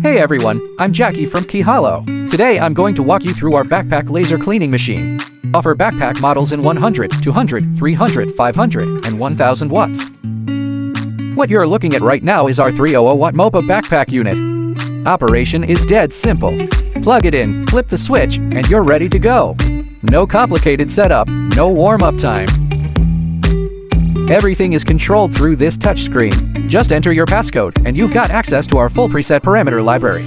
Hey everyone, I'm Jackie from Chihalo. Today I'm going to walk you through our backpack laser cleaning machine. Offer backpack models in 100, 200, 300, 500, and 1000 watts. What you're looking at right now is our 300 watt MOPA backpack unit. Operation is dead simple. Plug it in, flip the switch, and you're ready to go. No complicated setup, no warm-up time. Everything is controlled through this touchscreen. Just enter your passcode, and you've got access to our full preset parameter library.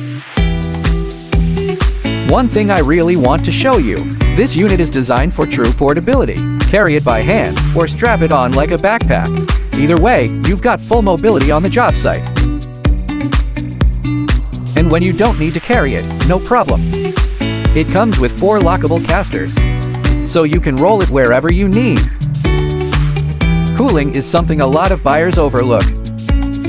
One thing I really want to show you. This unit is designed for true portability. Carry it by hand, or strap it on like a backpack. Either way, you've got full mobility on the job site. And when you don't need to carry it, no problem. It comes with 4 lockable casters, so you can roll it wherever you need. Cooling is something a lot of buyers overlook,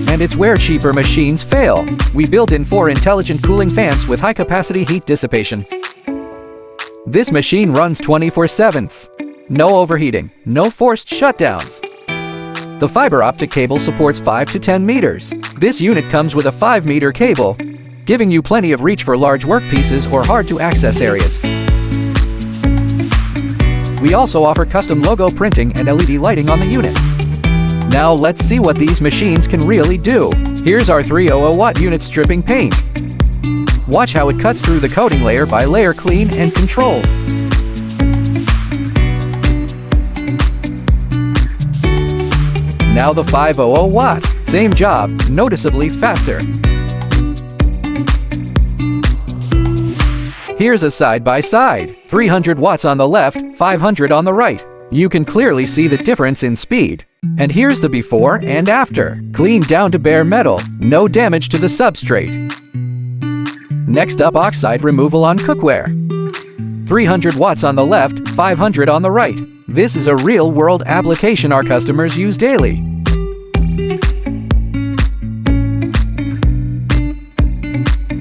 and it's where cheaper machines fail. We built in 4 intelligent cooling fans with high-capacity heat dissipation. This machine runs 24/7. No overheating, no forced shutdowns. The fiber optic cable supports 5 to 10 meters. This unit comes with a 5-meter cable, giving you plenty of reach for large workpieces or hard-to-access areas. We also offer custom logo printing and LED lighting on the unit. Now let's see what these machines can really do. Here's our 300 watt unit stripping paint. Watch how it cuts through the coating layer by layer, clean and control. Now the 500 watt. Same job, noticeably faster. Here's a side-by-side. 300 watts on the left, 500 on the right. You can clearly see the difference in speed. And here's the before and after. Clean down to bare metal, no damage to the substrate. Next up, oxide removal on cookware. 300 watts on the left, 500 on the right. This is a real-world application our customers use daily.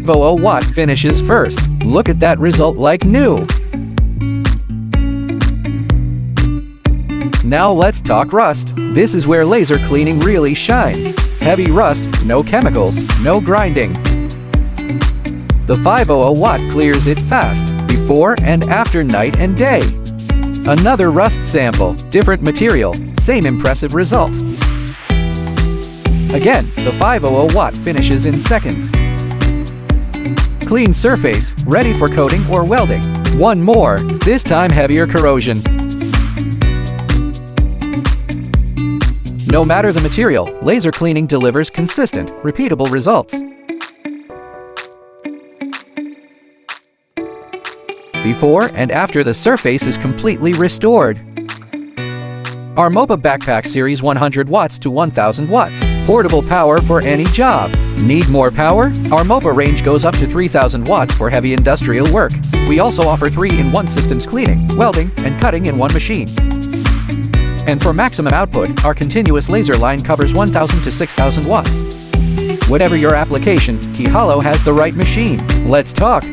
Watt finishes first. Look at that result like new. Now let's talk rust. This is where laser cleaning really shines. Heavy rust, no chemicals, no grinding. The 500 watt clears it fast, before and after night and day. Another rust sample, different material, same impressive result. Again, the 500 watt finishes in seconds. Clean surface, ready for coating or welding. One more, this time heavier corrosion. No matter the material, laser cleaning delivers consistent, repeatable results. Before and after the surface is completely restored. Our MOPA Backpack Series 100 watts to 1000 watts. Portable power for any job. Need more power? Our MOPA range goes up to 3000 watts for heavy industrial work. We also offer 3-in-1 systems cleaning, welding, and cutting in one machine. And for maximum output, our continuous laser line covers 1000 to 6000 watts. Whatever your application, Chihalo has the right machine. Let's talk.